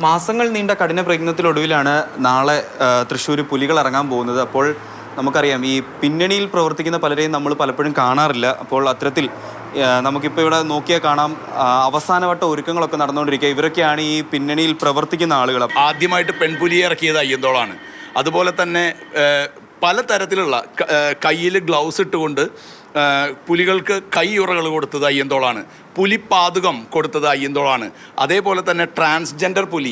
മാസങ്ങൾ നീണ്ട കഠിന പ്രയത്നത്തിലൊടുവിലാണ് നാളെ തൃശ്ശൂർ പുലികൾ ഇറങ്ങാൻ പോകുന്നത്. അപ്പോൾ നമുക്കറിയാം ഈ പിന്നണിയിൽ പ്രവർത്തിക്കുന്ന പലരെയും നമ്മൾ പലപ്പോഴും കാണാറില്ല. അപ്പോൾ അത്തരത്തിൽ നമുക്കിപ്പോൾ ഇവിടെ നോക്കിയാൽ കാണാം അവസാനവട്ട ഒരുക്കങ്ങളൊക്കെ നടന്നുകൊണ്ടിരിക്കുക. ഇവരൊക്കെയാണ് ഈ പിന്നണിയിൽ പ്രവർത്തിക്കുന്ന ആളുകൾ. ആദ്യമായിട്ട് പെൺപുലിയെ ഇറക്കിയത് അയ്യന്തോളാണ്. അതുപോലെ തന്നെ പലതരത്തിലുള്ള കയ്യിൽ ഗ്ലൗസ് ഇട്ടുകൊണ്ട് പുലികൾക്ക് കൈയുറകൾ കൊടുത്തത് അയ്യന്തോളാണ്. പുലിപ്പാതുകം കൊടുത്തത് അയ്യന്തോളാണ്. അതേപോലെ തന്നെ ട്രാൻസ്ജെൻഡർ പുലി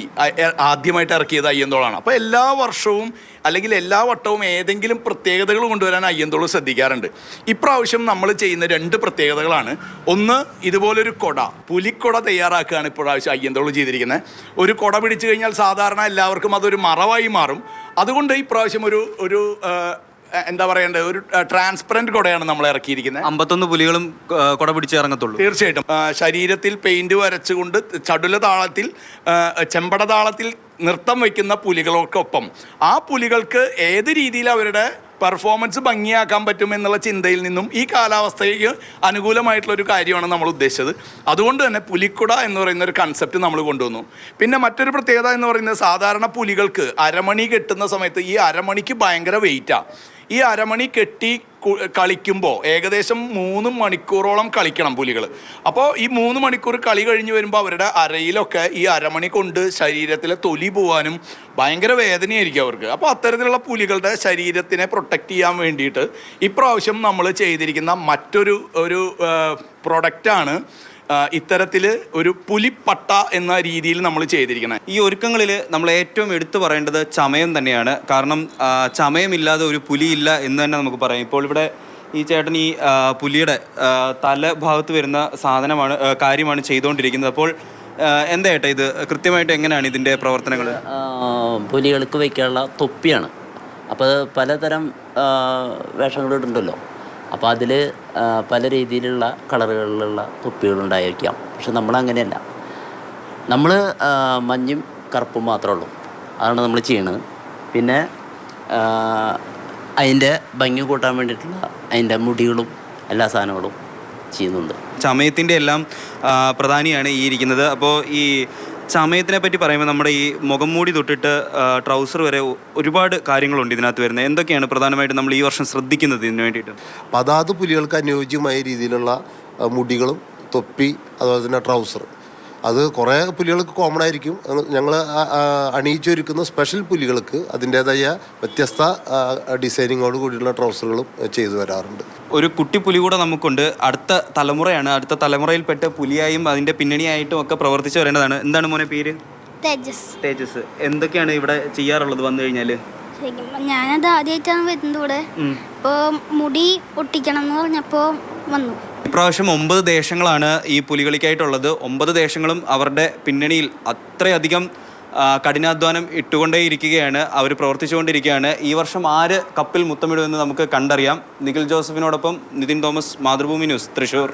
ആദ്യമായിട്ട് ഇറക്കിയത് അയ്യന്തോളാണ്. അപ്പോൾ എല്ലാ വർഷവും അല്ലെങ്കിൽ എല്ലാ വട്ടവും ഏതെങ്കിലും പ്രത്യേകതകൾ കൊണ്ടുവരാൻ അയ്യന്തോൾ ശ്രദ്ധിക്കാറുണ്ട്. ഇപ്രാവശ്യം നമ്മൾ ചെയ്യുന്ന 2 പ്രത്യേകതകളാണ്. ഒന്ന്, ഇതുപോലൊരു കൊട, പുലിക്കൊട തയ്യാറാക്കുകയാണ് ഇപ്രാവശ്യം അയ്യന്തോൾ ചെയ്തിരിക്കുന്നത്. ഒരു കൊട പിടിച്ചു കഴിഞ്ഞാൽ സാധാരണ എല്ലാവർക്കും അതൊരു മറവായി മാറും. അതുകൊണ്ട് ഇപ്രാവശ്യം ഒരു എന്താ പറയേണ്ടത്, ഒരു ട്രാൻസ്പെറൻറ്റ് കൊടയാണ് നമ്മൾ ഇറക്കിയിരിക്കുന്നത്. 51 പുലികളും കൊട പിടിച്ച് ഇറങ്ങത്തുള്ളൂ. തീർച്ചയായിട്ടും ശരീരത്തിൽ പെയിന്റ് വരച്ചുകൊണ്ട് ചടുല താളത്തിൽ ചെമ്പട താളത്തിൽ നൃത്തം വയ്ക്കുന്ന പുലികൾക്കൊപ്പം ആ പുലികൾക്ക് ഏത് രീതിയിൽ അവരുടെ പെർഫോമൻസ് ഭംഗിയാക്കാൻ പറ്റുമെന്നുള്ള ചിന്തയിൽ നിന്നും ഈ കാലാവസ്ഥയ്ക്ക് അനുകൂലമായിട്ടുള്ളൊരു കാര്യമാണ് നമ്മൾ ഉദ്ദേശിച്ചത്. അതുകൊണ്ട് തന്നെ പുലിക്കുട എന്ന് പറയുന്ന ഒരു കൺസെപ്റ്റ് നമ്മൾ കൊണ്ടുവന്നു. പിന്നെ മറ്റൊരു പ്രത്യേകത എന്ന് പറയുന്നത്, സാധാരണ പുലികൾക്ക് അരമണി കെട്ടുന്ന സമയത്ത് ഈ അരമണിക്ക് ഭയങ്കര വെയിറ്റാണ്. ഈ അരമണി കെട്ടി കളിക്കുമ്പോൾ ഏകദേശം 3 മണിക്കൂറോളം കളിക്കണം പുലികൾ. അപ്പോൾ ഈ 3 മണിക്കൂർ കളി കഴിഞ്ഞ് വരുമ്പോൾ അവരുടെ അരയിലൊക്കെ ഈ അരമണി കൊണ്ട് ശരീരത്തിലെ തൊലി പോകാനും ഭയങ്കര വേദനയായിരിക്കും അവർക്ക്. അപ്പോൾ അത്തരത്തിലുള്ള പുലികളുടെ ശരീരത്തിനെ പ്രൊട്ടക്റ്റ് ചെയ്യാൻ വേണ്ടിയിട്ട് ഇപ്രാവശ്യം നമ്മൾ ചെയ്തിരിക്കുന്ന മറ്റൊരു പ്രൊഡക്റ്റാണ് ഇത്തരത്തിൽ ഒരു പുലിപ്പട്ട എന്ന രീതിയിൽ നമ്മൾ ചെയ്തിരിക്കുന്നത്. ഈ ഒരുക്കങ്ങളിൽ നമ്മൾ ഏറ്റവും എടുത്തു പറയേണ്ടത് ചമയം തന്നെയാണ്. കാരണം ചമയമില്ലാതെ ഒരു പുലിയില്ല എന്ന് തന്നെ നമുക്ക് പറയാം. ഇപ്പോൾ ഇവിടെ ഈ ചേട്ടൻ ഈ പുലിയുടെ തല ഭാഗത്ത് വരുന്ന കാര്യമാണ് ചെയ്തുകൊണ്ടിരിക്കുന്നത്. അപ്പോൾ എന്താ ഏട്ടാ ഇത് കൃത്യമായിട്ട് എങ്ങനെയാണ് ഇതിൻ്റെ പ്രവർത്തനങ്ങൾ? പുലികൾക്ക് വയ്ക്കാനുള്ള തൊപ്പിയാണ്. അപ്പോൾ പലതരം വേഷങ്ങളുണ്ടല്ലോ. അപ്പോൾ അതിൽ പല രീതിയിലുള്ള കളറുകളിലുള്ള തൊപ്പികളുണ്ടായിരിക്കാം. പക്ഷെ നമ്മളങ്ങനെയല്ല. നമ്മൾ മഞ്ഞും കറുപ്പും മാത്രമേ ഉള്ളൂ. അതാണ് നമ്മൾ ചെയ്യണത്. പിന്നെ അതിൻ്റെ ഭംഗി കൂട്ടാൻ വേണ്ടിയിട്ടുള്ള അതിൻ്റെ മുടികളും എല്ലാ സാധനങ്ങളും ചെയ്യുന്നുണ്ട്. ചമയത്തിൻ്റെ എല്ലാം പ്രധാനിയാണ് ഈ ഇരിക്കുന്നത്. അപ്പോൾ ഈ ചമയത്തിനെ പറ്റി പറയുമ്പോൾ നമ്മുടെ ഈ മുഖം മൂടി തൊട്ടിട്ട് ട്രൗസർ വരെ ഒരുപാട് കാര്യങ്ങളുണ്ട് ഇതിനകത്ത് വരുന്നത്. എന്തൊക്കെയാണ് പ്രധാനമായിട്ടും നമ്മൾ ഈ വർഷം ശ്രദ്ധിക്കുന്നത് ഇതിന് വേണ്ടിയിട്ട്? അതാത് പുലികൾക്ക് അനുയോജ്യമായ രീതിയിലുള്ള മുടികളും തൊപ്പി, അതുപോലെ തന്നെ ട്രൗസർ, അത് കുറേ പുലികൾക്ക് കോമൺ ആയിരിക്കും. ഞങ്ങൾ അണിയിച്ചൊരുക്കുന്ന സ്പെഷ്യൽ പുലികൾക്ക് അതിൻ്റേതായ വ്യത്യസ്ത ഡിസൈനിങ്ങോട് കൂടിയുള്ള ട്രൗസറുകളും ചെയ്തു വരാറുണ്ട്. ഒരു കുട്ടി പുലി കൂടെ നമുക്കുണ്ട്. അടുത്ത തലമുറയാണ്. അടുത്ത തലമുറയിൽപ്പെട്ട പുലിയായും അതിൻ്റെ പിന്നണിയായിട്ടും ഒക്കെ പ്രവർത്തിച്ചു വരേണ്ടതാണ്. എന്താണ് മോനെ പേര്? തേജസ്. എന്തൊക്കെയാണ് ഇവിടെ ചെയ്യാറുള്ളത് വന്നു കഴിഞ്ഞാൽ? ഞാനത് ആദ്യമായിട്ടാണ് വരുന്നത് ഇവിടെ. ഇപ്പോൾ മുടി ഒട്ടിക്കണം എന്ന് പറഞ്ഞപ്പോൾ വന്നു. ഇപ്രാവശ്യം 9 ദേശങ്ങളാണ് ഈ പുലികളിക്കായിട്ടുള്ളത്. 9 ദേശങ്ങളും അവരുടെ പിന്നണിയിൽ അത്രയധികം കഠിനാധ്വാനം ഇട്ടുകൊണ്ടേയിരിക്കുകയാണ്. അവർ പ്രവർത്തിച്ചുകൊണ്ടിരിക്കുകയാണ്. ഈ വർഷം ആര് കപ്പിൽ മുത്തമിടുമെന്ന് നമുക്ക് കണ്ടറിയാം. നിഖിൽ ജോസഫിനോടൊപ്പം നിതിൻ തോമസ്, മാതൃഭൂമി ന്യൂസ്, തൃശ്ശൂർ.